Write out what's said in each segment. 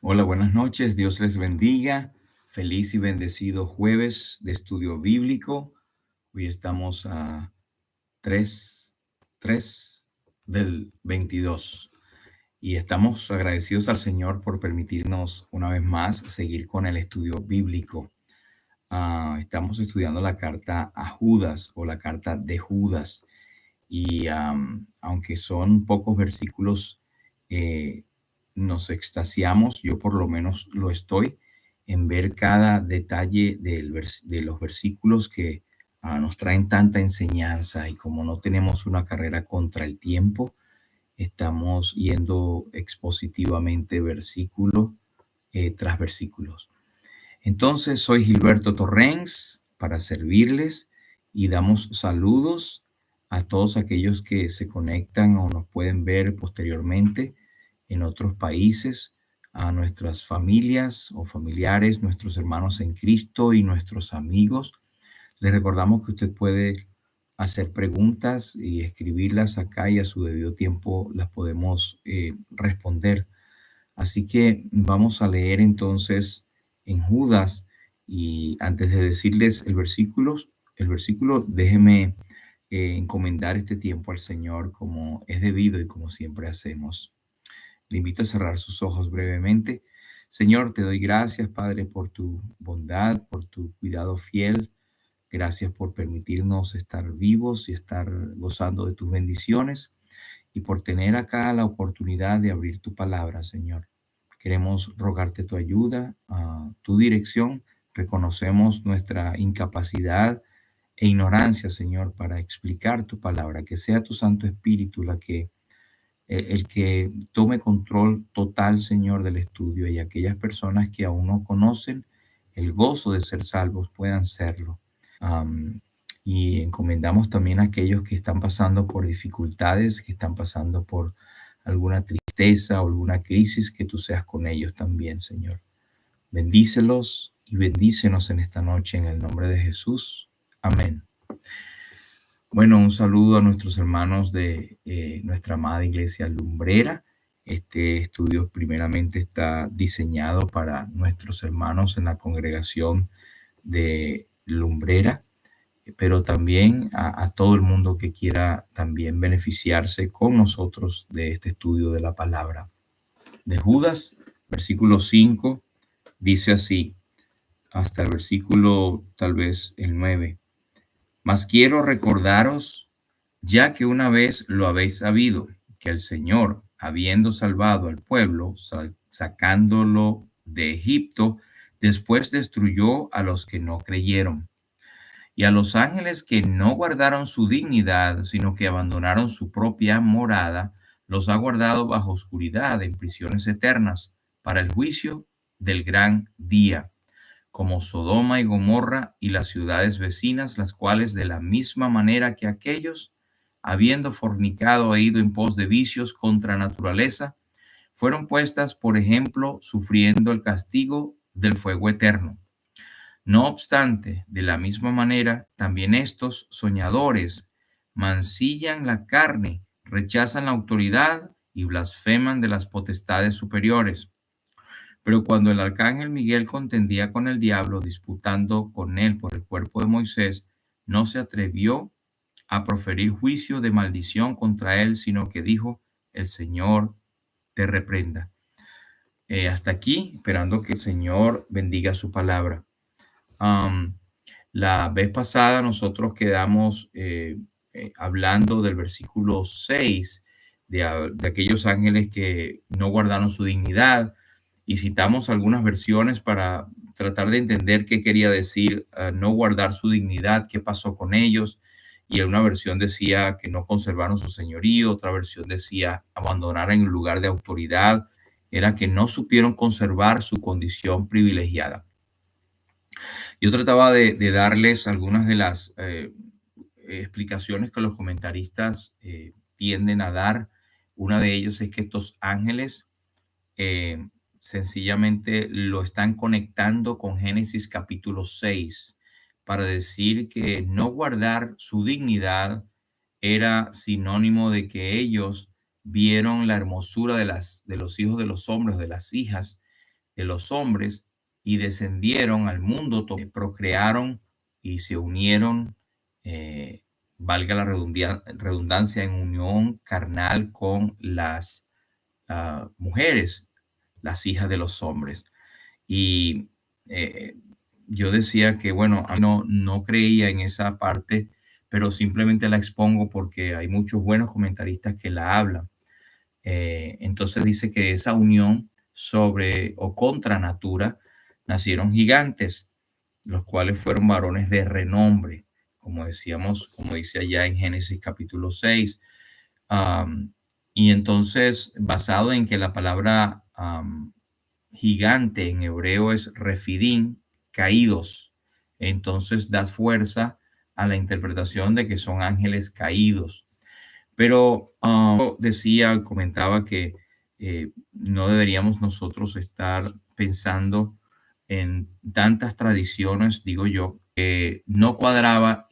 Hola, buenas noches. Dios les bendiga. Feliz y bendecido jueves de estudio bíblico. Hoy estamos a 3 del 22 y estamos agradecidos al Señor por permitirnos una vez más seguir con el estudio bíblico. Estamos estudiando la carta a Judas o la carta de Judas y aunque son pocos versículos, eh, nos extasiamos, yo por lo menos lo estoy, en ver cada detalle de los versículos que nos traen tanta enseñanza y como no tenemos una carrera contra el tiempo, estamos yendo expositivamente versículo tras versículos. Entonces, soy Gilberto Torrens para servirles y damos saludos a todos aquellos que se conectan o nos pueden ver posteriormente en otros países, a nuestras familias o familiares, nuestros hermanos en Cristo y nuestros amigos. Les recordamos que usted puede hacer preguntas y escribirlas acá y a su debido tiempo las podemos responder. Así que vamos a leer entonces en Judas y antes de decirles el versículo, déjeme encomendar este tiempo al Señor como es debido y como siempre hacemos. Le invito a cerrar sus ojos brevemente. Señor, te doy gracias, Padre, por tu bondad, por tu cuidado fiel. Gracias por permitirnos estar vivos y estar gozando de tus bendiciones y por tener acá la oportunidad de abrir tu palabra, Señor. Queremos rogarte tu ayuda, tu dirección. Reconocemos nuestra incapacidad e ignorancia, Señor, para explicar tu palabra. Que sea tu Santo Espíritu el que tome control total, Señor, del estudio y aquellas personas que aún no conocen el gozo de ser salvos puedan serlo. Am, y encomendamos también a aquellos que están pasando por dificultades, que están pasando por alguna tristeza o alguna crisis, que tú seas con ellos también, Señor. Bendícelos y bendícenos en esta noche en el nombre de Jesús. Amén. Bueno, un saludo a nuestros hermanos de nuestra amada iglesia Lumbrera. Este estudio primeramente está diseñado para nuestros hermanos en la congregación de Lumbrera, pero también a todo el mundo que quiera también beneficiarse con nosotros de este estudio de la palabra. De Judas, versículo 5, dice así, hasta el versículo tal vez el 9. Mas quiero recordaros, ya que una vez lo habéis sabido, que el Señor, habiendo salvado al pueblo, sacándolo de Egipto, después destruyó a los que no creyeron. Y a los ángeles que no guardaron su dignidad, sino que abandonaron su propia morada, los ha guardado bajo oscuridad en prisiones eternas para el juicio del gran día, como Sodoma y Gomorra y las ciudades vecinas, las cuales de la misma manera que aquellos, habiendo fornicado e ido en pos de vicios contra naturaleza, fueron puestas, por ejemplo, sufriendo el castigo del fuego eterno. No obstante, de la misma manera, también estos soñadores mancillan la carne, rechazan la autoridad y blasfeman de las potestades superiores. Pero cuando el arcángel Miguel contendía con el diablo, disputando con él por el cuerpo de Moisés, no se atrevió a proferir juicio de maldición contra él, sino que dijo, el Señor te reprenda. Hasta aquí, esperando que el Señor bendiga su palabra. Um, la vez pasada nosotros quedamos hablando del versículo 6 de aquellos ángeles que no guardaron su dignidad y citamos algunas versiones para tratar de entender qué quería decir no guardar su dignidad, qué pasó con ellos. Y en una versión decía que no conservaron su señorío, otra versión decía abandonar en un lugar de autoridad, era que no supieron conservar su condición privilegiada. Yo trataba de darles algunas de las explicaciones que los comentaristas tienden a dar. Una de ellas es que estos ángeles eh, sencillamente lo están conectando con Génesis capítulo 6 para decir que no guardar su dignidad era sinónimo de que ellos vieron la hermosura de los hijos de los hombres, de las hijas, de los hombres y descendieron al mundo, procrearon y se unieron, valga la redundancia, en unión carnal con las mujeres, las hijas de los hombres. Y eh, yo decía que, bueno, no creía en esa parte, pero simplemente la expongo porque hay muchos buenos comentaristas que la hablan. Entonces dice que esa unión sobre o contra natura nacieron gigantes, los cuales fueron varones de renombre, como decíamos, como dice allá en Génesis capítulo 6. Am, y entonces, basado en que la palabra gigante en hebreo es refidim, caídos, entonces das fuerza a la interpretación de que son ángeles caídos. Pero decía, comentaba que no deberíamos nosotros estar pensando en tantas tradiciones, digo yo, que no cuadraba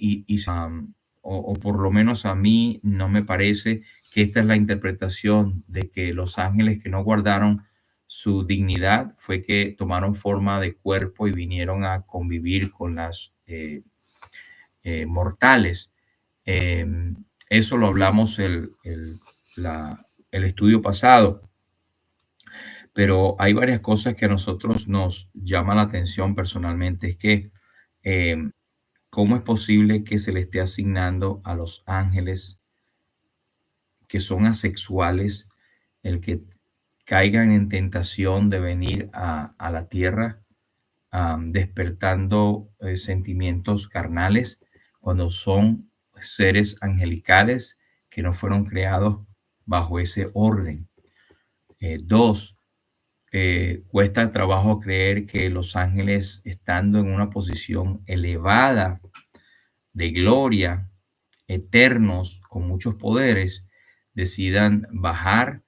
o por lo menos a mí no me parece que esta es la interpretación de que los ángeles que no guardaron su dignidad fue que tomaron forma de cuerpo y vinieron a convivir con las mortales. Eh, Eso lo hablamos el estudio pasado, pero hay varias cosas que a nosotros nos llama la atención personalmente. Es que, ¿cómo es posible que se le esté asignando a los ángeles que son asexuales el que caigan en tentación de venir a la tierra, despertando sentimientos carnales cuando son seres angelicales que no fueron creados bajo ese orden? Dos, cuesta trabajo creer que los ángeles, estando en una posición elevada de gloria, eternos, con muchos poderes, decidan bajar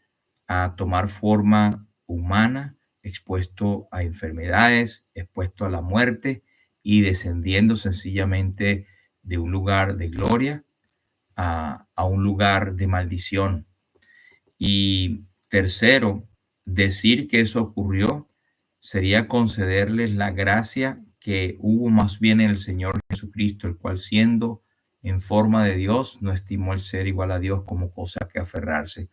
a tomar forma humana, expuesto a enfermedades, expuesto a la muerte y descendiendo sencillamente de un lugar de gloria a un lugar de maldición. Y tercero, decir que eso ocurrió sería concederles la gracia que hubo más bien en el Señor Jesucristo, el cual siendo en forma de Dios, no estimó el ser igual a Dios como cosa que aferrarse.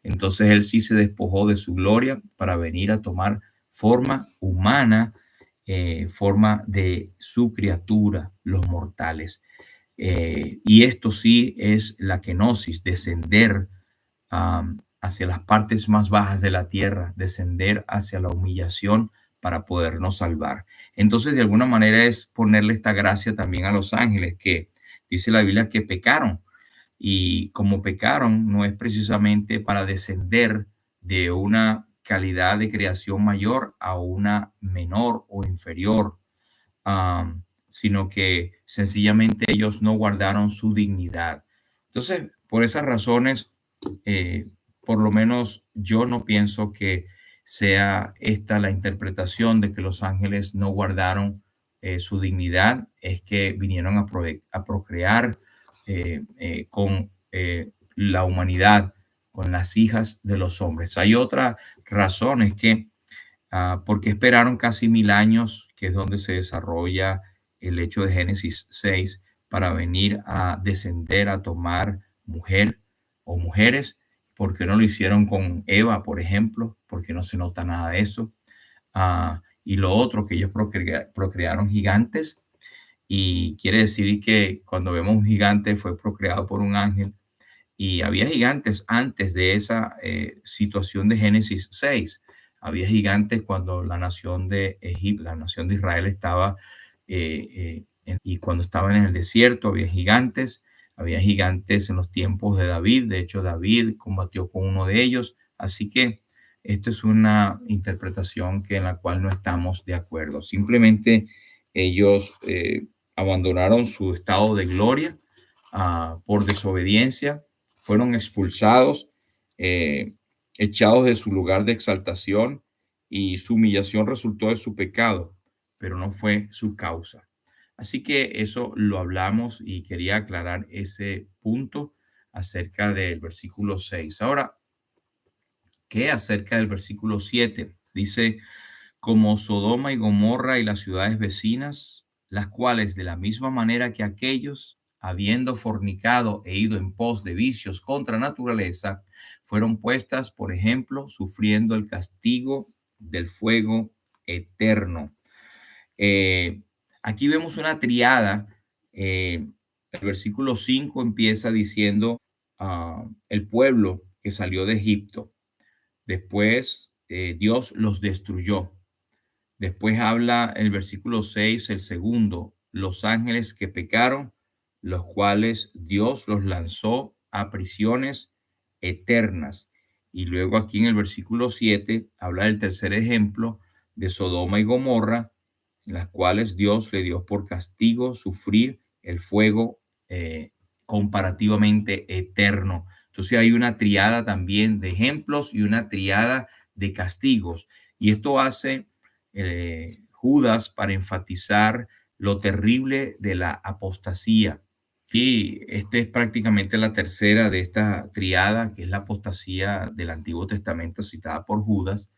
Entonces él sí se despojó de su gloria para venir a tomar forma humana, forma de su criatura, los mortales. Y esto sí es la kenosis, descender hacia las partes más bajas de la tierra, descender hacia la humillación para podernos salvar. Entonces, de alguna manera es ponerle esta gracia también a los ángeles, que dice la Biblia que pecaron. Y como pecaron, no es precisamente para descender de una calidad de creación mayor a una menor o inferior, sino que sencillamente ellos no guardaron su dignidad. Entonces, por esas razones, eh, por lo menos yo no pienso que sea esta la interpretación de que los ángeles no guardaron su dignidad, es que vinieron a procrear con la humanidad, con las hijas de los hombres. Hay otra razón, es que porque esperaron casi 1000 años, que es donde se desarrolla el hecho de Génesis 6, para venir a descender a tomar mujer o mujeres. ¿Por qué no lo hicieron con Eva, por ejemplo? Porque no se nota nada de eso. Y lo otro, que ellos procrearon gigantes, y quiere decir que cuando vemos un gigante fue procreado por un ángel, y había gigantes antes de esa situación de Génesis 6. Había gigantes cuando la nación de Egipto, la nación de Israel estaba, y cuando estaban en el desierto, había gigantes en los tiempos de David. De hecho, David combatió con uno de ellos. Así que esto es una interpretación en la cual no estamos de acuerdo. Simplemente ellos abandonaron su estado de gloria por desobediencia, fueron expulsados, eh, echados de su lugar de exaltación, y su humillación resultó de su pecado, pero no fue su causa. Así que eso lo hablamos y quería aclarar ese punto acerca del versículo 6. Ahora, ¿qué acerca del versículo 7? Dice, como Sodoma y Gomorra y las ciudades vecinas, las cuales de la misma manera que aquellos, habiendo fornicado e ido en pos de vicios contra naturaleza, fueron puestas, por ejemplo, sufriendo el castigo del fuego eterno. Eh, Aquí vemos una triada. El versículo 5 empieza diciendo el pueblo que salió de Egipto. Después Dios los destruyó. Después habla el versículo 6, el segundo, los ángeles que pecaron, los cuales Dios los lanzó a prisiones eternas. Y luego aquí en el versículo 7 habla del tercer ejemplo de Sodoma y Gomorra, las cuales Dios le dio por castigo sufrir el fuego comparativamente eterno. Entonces hay una triada también de ejemplos y una triada de castigos. Y esto hace Judas para enfatizar lo terrible de la apostasía. Y esta es prácticamente la tercera de esta triada, que es la apostasía del Antiguo Testamento citada por Judas.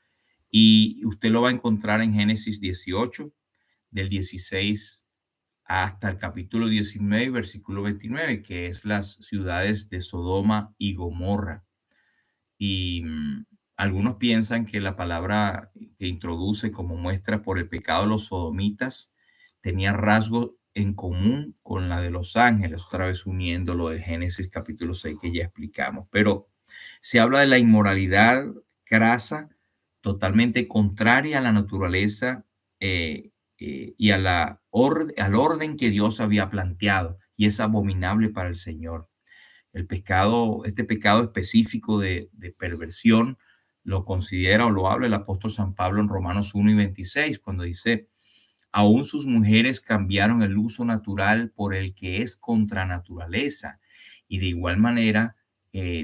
Y usted lo va a encontrar en Génesis 18, del 16 hasta el capítulo 19, versículo 29, que es las ciudades de Sodoma y Gomorra. Y algunos piensan que la palabra que introduce como muestra por el pecado de los sodomitas tenía rasgos en común con la de los ángeles, otra vez uniéndolo de Génesis capítulo 6 que ya explicamos. Pero se habla de la inmoralidad crasa, totalmente contraria a la naturaleza y a al orden que Dios había planteado, y es abominable para el Señor. El pecado, este pecado específico de perversión, lo considera o lo habla el apóstol San Pablo en Romanos 1 y 26, cuando dice, aún sus mujeres cambiaron el uso natural por el que es contra naturaleza. Y de igual manera,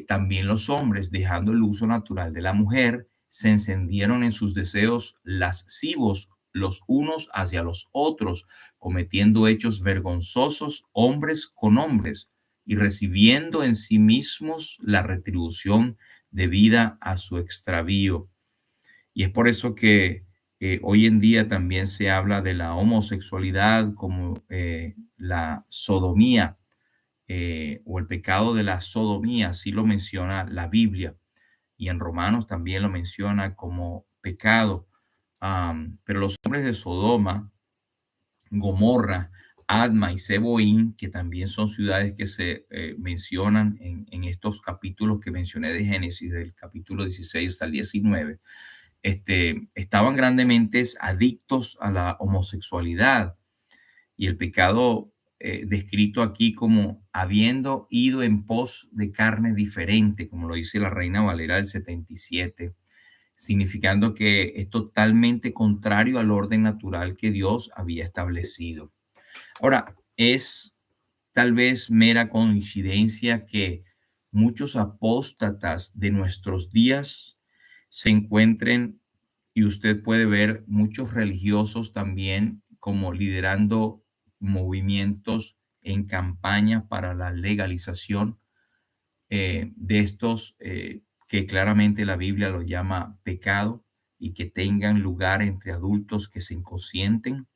también los hombres, dejando el uso natural de la mujer, se encendieron en sus deseos lascivos los unos hacia los otros, cometiendo hechos vergonzosos hombres con hombres y recibiendo en sí mismos la retribución debida a su extravío. Y es por eso que hoy en día también se habla de la homosexualidad como la sodomía o el pecado de la sodomía, así lo menciona la Biblia. Y en Romanos también lo menciona como pecado. Pero los hombres de Sodoma, Gomorra, Adma y Seboín, que también son ciudades que se mencionan en estos capítulos que mencioné de Génesis, del capítulo 16 hasta el 19, estaban grandemente adictos a la homosexualidad y el pecado descrito aquí como habiendo ido en pos de carne diferente, como lo dice la Reina Valera del 77, significando que es totalmente contrario al orden natural que Dios había establecido. Ahora, es tal vez mera coincidencia que muchos apóstatas de nuestros días se encuentren, y usted puede ver muchos religiosos también como liderando movimientos en campaña para la legalización de estos que claramente la Biblia lo llama pecado y que tengan lugar entre adultos que se inconscienten.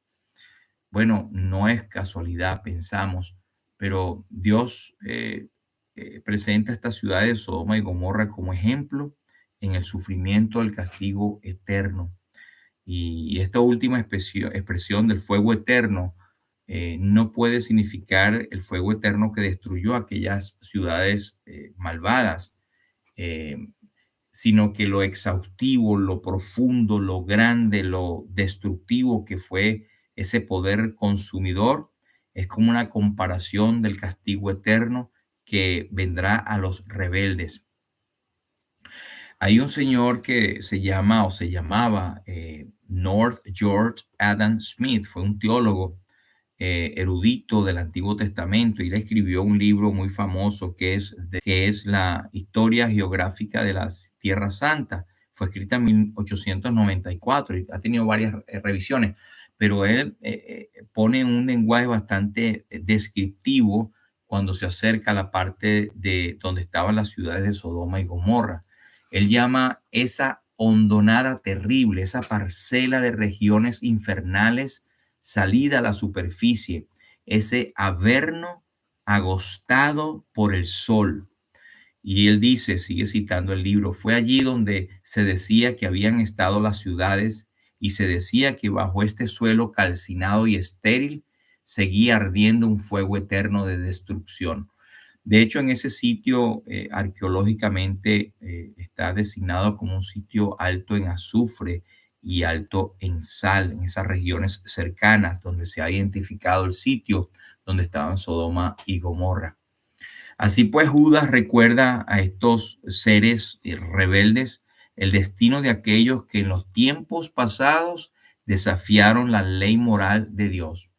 Bueno, no es casualidad, pensamos, pero Dios presenta estas ciudades de Sodoma y Gomorra como ejemplo en el sufrimiento del castigo eterno. Y esta última expresión del fuego eterno no puede significar el fuego eterno que destruyó aquellas ciudades malvadas, eh, sino que lo exhaustivo, lo profundo, lo grande, lo destructivo que fue ese poder consumidor, es como una comparación del castigo eterno que vendrá a los rebeldes. Hay un señor que se llama o se llamaba North George Adam Smith, fue un teólogo erudito del Antiguo Testamento y él escribió un libro muy famoso que es la historia geográfica de la Tierra Santa. Fue escrita en 1894 y ha tenido varias revisiones, pero él pone un lenguaje bastante descriptivo cuando se acerca a la parte de donde estaban las ciudades de Sodoma y Gomorra. Él llama esa hondonada terrible, esa parcela de regiones infernales salida a la superficie, ese averno agostado por el sol. Y él dice, sigue citando el libro, fue allí donde se decía que habían estado las ciudades y se decía que bajo este suelo calcinado y estéril seguía ardiendo un fuego eterno de destrucción. De hecho, en ese sitio arqueológicamente está designado como un sitio alto en azufre y alto en sal, en esas regiones cercanas donde se ha identificado el sitio donde estaban Sodoma y Gomorra. Así pues, Judas recuerda a estos seres rebeldes el destino de aquellos que en los tiempos pasados desafiaron la ley moral de Dios.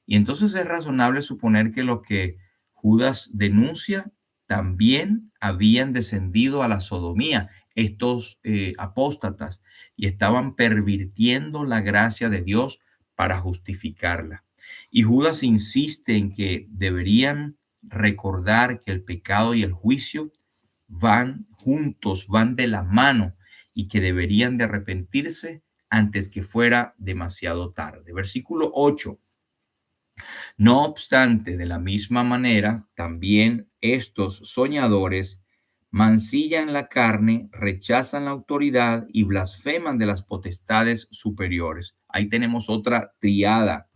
Y entonces es razonable suponer que lo que Judas denuncia también habían descendido a la sodomía, estos apóstatas, y estaban pervirtiendo la gracia de Dios para justificarla. Y Judas insiste en que deberían recordar que el pecado y el juicio van juntos, van de la mano, y que deberían de arrepentirse antes que fuera demasiado tarde. Versículo 8. No obstante, de la misma manera, también estos soñadores mancillan la carne, rechazan la autoridad y blasfeman de las potestades superiores. Ahí tenemos otra triada,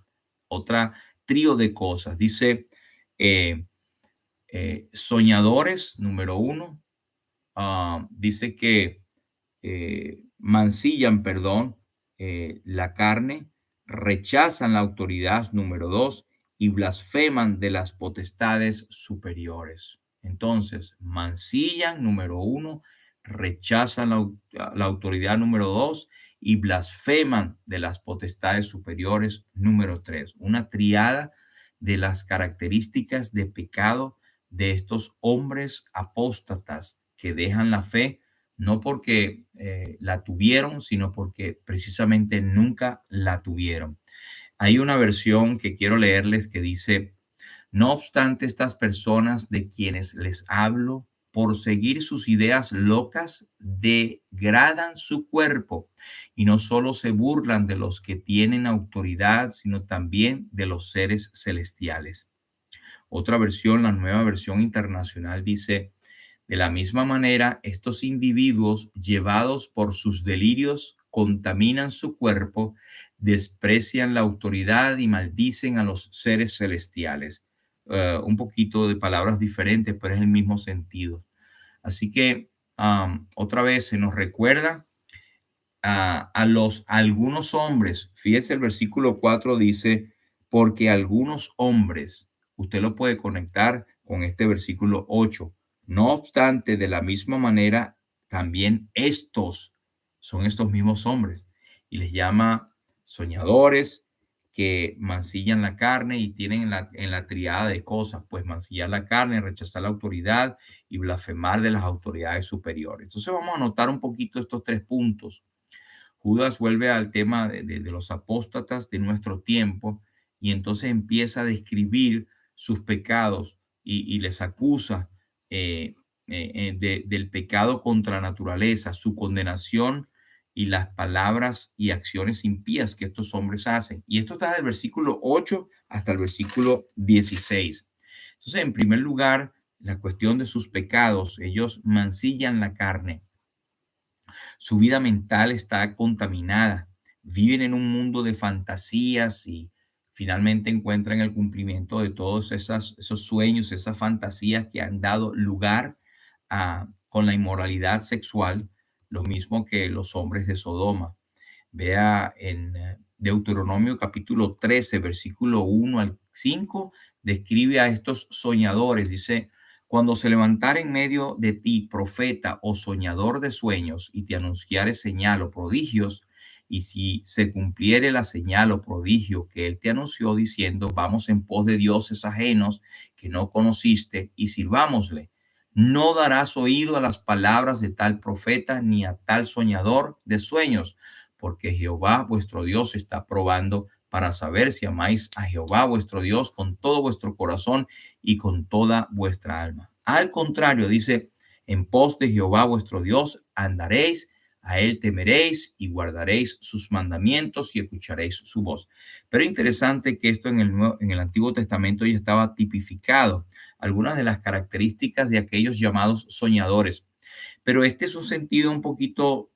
otra trío de cosas. Dice, eh, soñadores, número uno, dice que mancillan, perdón, la carne, rechazan la autoridad, número dos, y blasfeman de las potestades superiores. Entonces, mancillan, número uno, rechazan la autoridad, número dos, y blasfeman de las potestades superiores, número tres. Una triada de las características de pecado de estos hombres apóstatas que dejan la fe no porque la tuvieron, sino porque precisamente nunca la tuvieron. Hay una versión que quiero leerles que dice, no obstante, estas personas de quienes les hablo, por seguir sus ideas locas, degradan su cuerpo y no solo se burlan de los que tienen autoridad, sino también de los seres celestiales. Otra versión, la Nueva Versión Internacional, dice, de la misma manera, estos individuos, llevados por sus delirios, contaminan su cuerpo, desprecian la autoridad y maldicen a los seres celestiales. Un poquito de palabras diferentes, pero es el mismo sentido. Así que otra vez se nos recuerda algunos hombres. Fíjese, el versículo 4 dice, porque algunos hombres, usted lo puede conectar con este versículo 8. No obstante, de la misma manera, también estos son estos mismos hombres, y les llama soñadores que mancillan la carne y tienen en la triada de cosas, pues mancillar la carne, rechazar la autoridad y blasfemar de las autoridades superiores. Entonces vamos a anotar un poquito estos tres puntos. Judas vuelve al tema de los apóstatas de nuestro tiempo y entonces empieza a describir sus pecados y les acusa del pecado contra la naturaleza, su condenación y las palabras y acciones impías que estos hombres hacen. Y esto está del versículo 8 hasta el versículo 16. Entonces, en primer lugar, la cuestión de sus pecados. Ellos mancillan la carne. Su vida mental está contaminada. Viven en un mundo de fantasías y finalmente encuentran el cumplimiento de todos esos sueños, esas fantasías que han dado lugar con la inmoralidad sexual, lo mismo que los hombres de Sodoma. Vea en Deuteronomio capítulo 13, versículo 1 al 5, describe a estos soñadores. Dice, cuando se levantare en medio de ti profeta o soñador de sueños y te anunciare señal o prodigios, y si se cumpliere la señal o prodigio que él te anunció diciendo, vamos en pos de dioses ajenos que no conociste y sirvámosle, no darás oído a las palabras de tal profeta ni a tal soñador de sueños, porque Jehová vuestro Dios está probando para saber si amáis a Jehová vuestro Dios con todo vuestro corazón y con toda vuestra alma. Al contrario, dice, en pos de Jehová vuestro Dios andaréis, A él temeréis y guardaréis sus mandamientos y escucharéis su voz. Pero interesante que esto en el Antiguo Testamento ya estaba tipificado, algunas de las características de aquellos llamados soñadores. Pero este es un sentido un poquito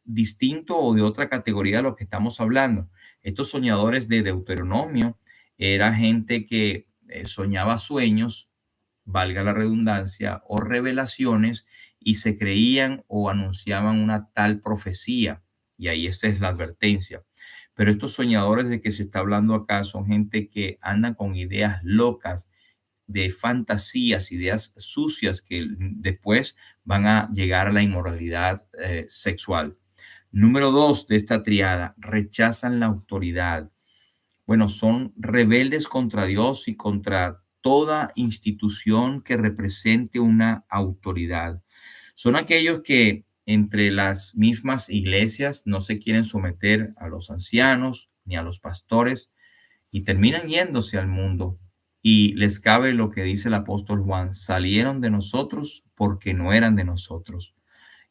distinto o de otra categoría de lo que estamos hablando. Estos soñadores de Deuteronomio era gente que soñaba sueños, valga la redundancia, o revelaciones y se creían o anunciaban una tal profecía. Y ahí esa es la advertencia. Pero estos soñadores de que se está hablando acá son gente que andan con ideas locas, de fantasías, ideas sucias que después van a llegar a la inmoralidad sexual. Número dos de esta triada, rechazan la autoridad. Bueno, son rebeldes contra Dios y contra toda institución que represente una autoridad. Son aquellos que entre las mismas iglesias no se quieren someter a los ancianos ni a los pastores y terminan yéndose al mundo. Y les cabe lo que dice el apóstol Juan, salieron de nosotros porque no eran de nosotros.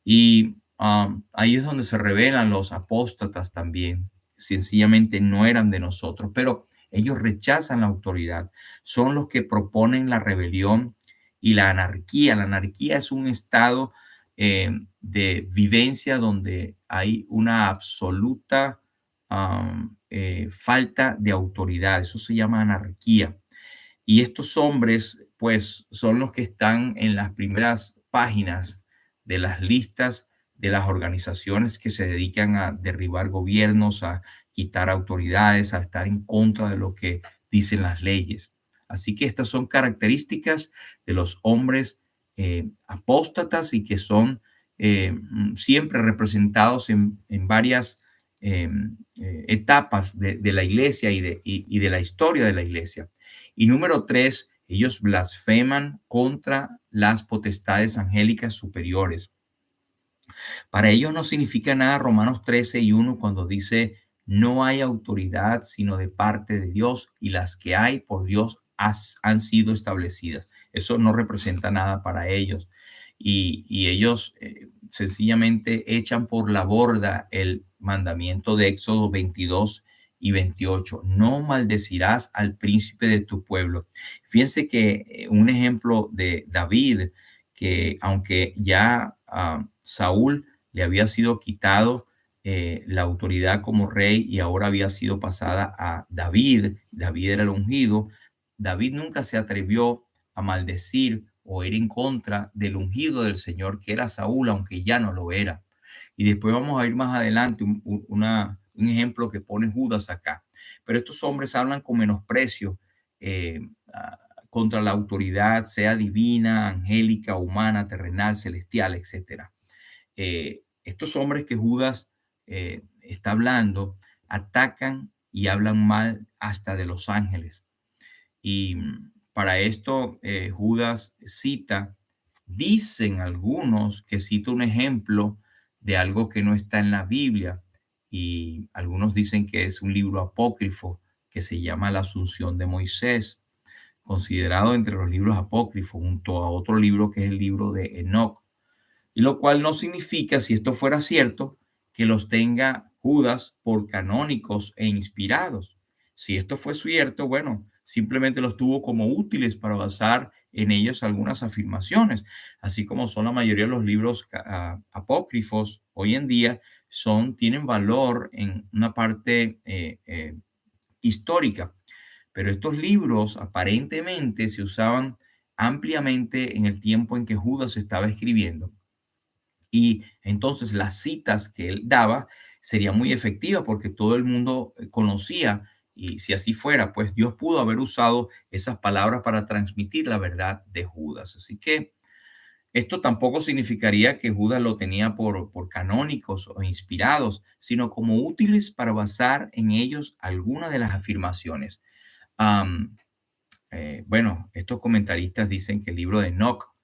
Y ahí es donde se revelan los apóstatas también. Sencillamente no eran de nosotros, pero ellos rechazan la autoridad. Son los que proponen la rebelión y la anarquía. La anarquía es un estado de vivencia donde hay una absoluta falta de autoridad. Eso se llama anarquía. Y estos hombres, pues, son los que están en las primeras páginas de las listas de las organizaciones que se dedican a derribar gobiernos, a quitar autoridades, a estar en contra de lo que dicen las leyes. Así que estas son características de los hombres apóstatas y que son siempre representados en varias etapas de la iglesia y de la historia de la iglesia. Y número tres, ellos blasfeman contra las potestades angélicas superiores. Para ellos no significa nada Romanos 13:1 cuando dice, no hay autoridad sino de parte de Dios y las que hay por Dios han sido establecidas. Eso no representa nada para ellos. Y ellos sencillamente echan por la borda el mandamiento de Éxodo 22:28. No maldecirás al príncipe de tu pueblo. Fíjense que un ejemplo de David, que aunque ya Saúl le había sido quitado la autoridad como rey y ahora había sido pasada a David. David era el ungido. David nunca se atrevió a maldecir o ir en contra del ungido del Señor, que era Saúl, aunque ya no lo era. Y después vamos a ir más adelante, un ejemplo que pone Judas acá. Pero estos hombres hablan con menosprecio eh, contra la autoridad, sea divina, angélica, humana, terrenal, celestial, etcétera. Estos hombres que Judas está hablando atacan y hablan mal hasta de los ángeles. Y para esto Judas cita, dicen algunos que cita un ejemplo de algo que no está en la Biblia y algunos dicen que es un libro apócrifo que se llama La Asunción de Moisés, considerado entre los libros apócrifos junto a otro libro que es el libro de Enoc. Y lo cual no significa, si esto fuera cierto, que los tenga Judas por canónicos e inspirados. Si esto fue cierto, bueno, simplemente los tuvo como útiles para basar en ellos algunas afirmaciones, así como son la mayoría de los libros apócrifos hoy en día, tienen valor en una parte histórica. Pero estos libros aparentemente se usaban ampliamente en el tiempo en que Judas estaba escribiendo y entonces las citas que él daba serían muy efectivas porque todo el mundo conocía y si así fuera, pues Dios pudo haber usado esas palabras para transmitir la verdad de Judas. Así que esto tampoco significaría que Judas lo tenía por canónicos o inspirados, sino como útiles para basar en ellos algunas de las afirmaciones. Am, bueno, estos comentaristas dicen que el libro de Enoch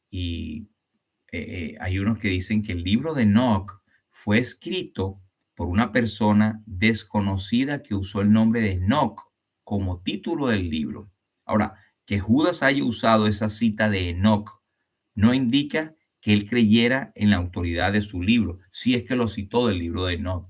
y hay unos que dicen que el libro de Enoch fue escrito por una persona desconocida que usó el nombre de Enoch como título del libro. Ahora, que Judas haya usado esa cita de Enoch no indica que él creyera en la autoridad de su libro, si es que lo citó del libro de Enoch.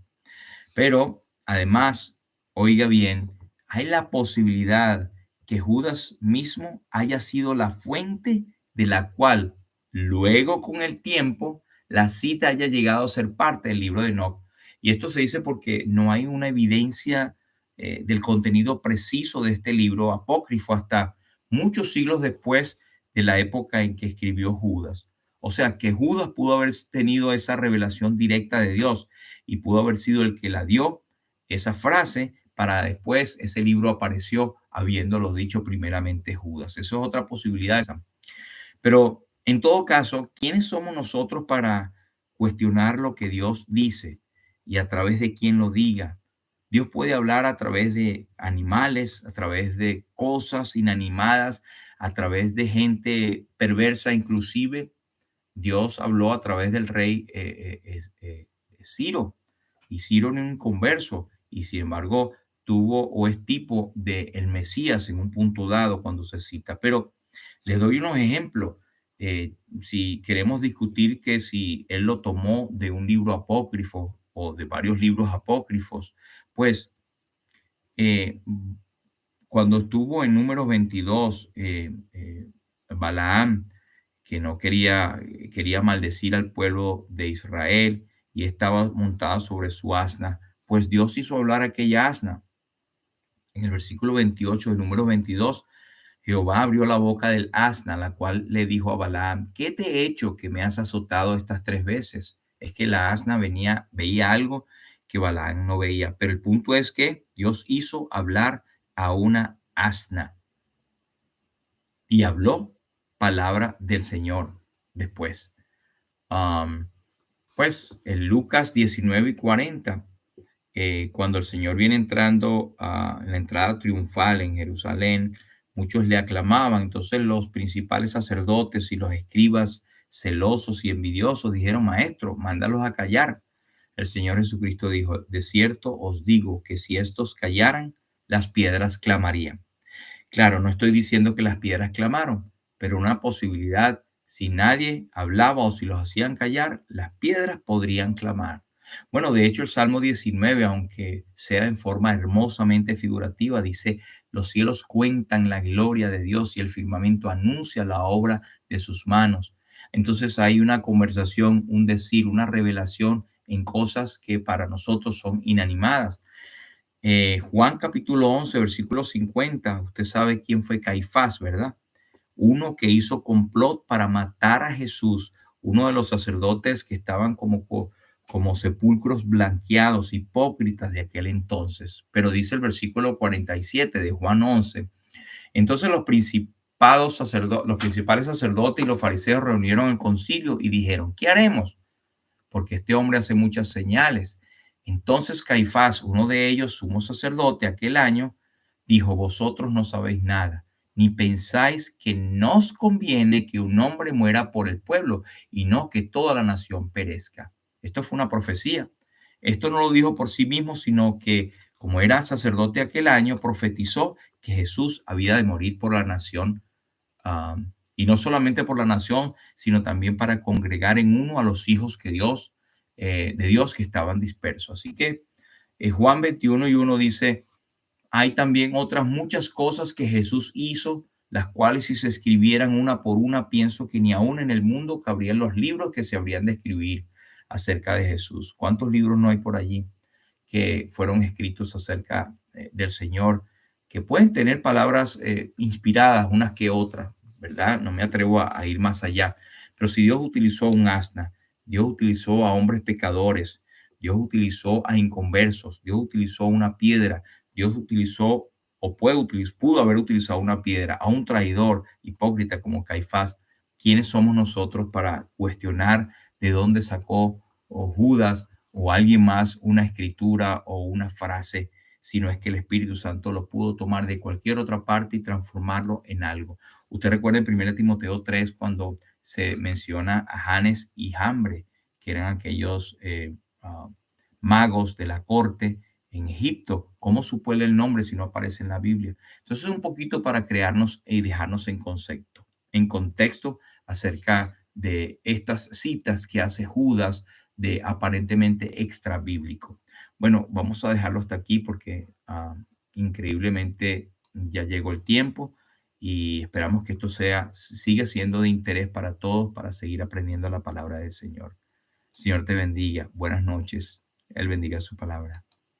Pero además, oiga bien, hay la posibilidad que Judas mismo haya sido la fuente de la cual luego con el tiempo la cita haya llegado a ser parte del libro de Enoch. Y esto se dice porque no hay una evidencia del contenido preciso de este libro apócrifo hasta muchos siglos después de la época en que escribió Judas. O sea, que Judas pudo haber tenido esa revelación directa de Dios y pudo haber sido el que la dio, esa frase, para después ese libro apareció habiéndolo dicho primeramente Judas. Eso es otra posibilidad. Pero en todo caso, ¿quiénes somos nosotros para cuestionar lo que Dios dice y a través de quien lo diga? Dios puede hablar a través de animales, a través de cosas inanimadas, a través de gente perversa inclusive. Dios habló a través del rey Ciro, y Ciro era un converso, y sin embargo tuvo o es tipo de el Mesías en un punto dado cuando se cita. Pero les doy unos ejemplos. Si queremos discutir que si él lo tomó de un libro apócrifo o de varios libros apócrifos, pues eh, cuando estuvo en número 22, Balaam, que no quería maldecir al pueblo de Israel y estaba montada sobre su asna, pues Dios hizo hablar a aquella asna. En el versículo 28 del número 22, Jehová abrió la boca del asna, la cual le dijo a Balaam: ¿qué te he hecho que me has azotado estas 3 veces? Es que la asna veía algo que Balaam no veía. Pero el punto es que Dios hizo hablar a una asna y habló palabra del Señor después. Am, pues en Lucas 19:40, cuando el Señor viene entrando en la entrada triunfal en Jerusalén, muchos le aclamaban. Entonces los principales sacerdotes y los escribas celosos y envidiosos dijeron: Maestro, mándalos a callar. El Señor Jesucristo dijo: de cierto os digo que si estos callaran, las piedras clamarían. Claro, no estoy diciendo que las piedras clamaron, pero una posibilidad: si nadie hablaba o si los hacían callar, las piedras podrían clamar. Bueno, de hecho, el Salmo 19, aunque sea en forma hermosamente figurativa, dice: los cielos cuentan la gloria de Dios y el firmamento anuncia la obra de sus manos. Entonces hay una conversación, un decir, una revelación en cosas que para nosotros son inanimadas. Juan capítulo 11, versículo 50, usted sabe quién fue Caifás, ¿verdad? Uno que hizo complot para matar a Jesús, uno de los sacerdotes que estaban como sepulcros blanqueados, hipócritas de aquel entonces. Pero dice el versículo 47 de Juan 11, entonces los principales sacerdotes y los fariseos reunieron el concilio y dijeron: ¿qué haremos? Porque este hombre hace muchas señales. Entonces Caifás, uno de ellos, sumo sacerdote aquel año, dijo: vosotros no sabéis nada, ni pensáis que nos conviene que un hombre muera por el pueblo y no que toda la nación perezca. Esto fue una profecía. Esto no lo dijo por sí mismo, sino que, como era sacerdote aquel año, profetizó que Jesús había de morir por la nación, y no solamente por la nación, sino también para congregar en uno a los hijos de Dios que estaban dispersos. Así que Juan 21:1 dice: hay también otras muchas cosas que Jesús hizo, las cuales si se escribieran una por una, pienso que ni aún en el mundo cabrían los libros que se habrían de escribir acerca de Jesús. ¿Cuántos libros no hay por allí que fueron escritos acerca del Señor, que pueden tener palabras inspiradas unas que otras, ¿verdad? No me atrevo a ir más allá. Pero si Dios utilizó un asna, Dios utilizó a hombres pecadores, Dios utilizó a inconversos, Dios utilizó una piedra, Dios utilizó o pudo haber utilizado una piedra a un traidor hipócrita como Caifás. ¿Quiénes somos nosotros para cuestionar de dónde sacó o Judas o alguien más una escritura o una frase, sino es que el Espíritu Santo lo pudo tomar de cualquier otra parte y transformarlo en algo? Usted recuerda en 1 Timoteo 3 cuando se menciona a Janes y Jambre, que eran aquellos magos de la corte en Egipto. ¿Cómo supo él el nombre si no aparece en la Biblia? Entonces, un poquito para crearnos y dejarnos en contexto acerca de estas citas que hace Judas de aparentemente extra bíblico. Bueno, vamos a dejarlo hasta aquí porque increíblemente ya llegó el tiempo y esperamos que esto siga siendo de interés para todos para seguir aprendiendo la palabra del Señor. Señor te bendiga. Buenas noches. Él bendiga su palabra.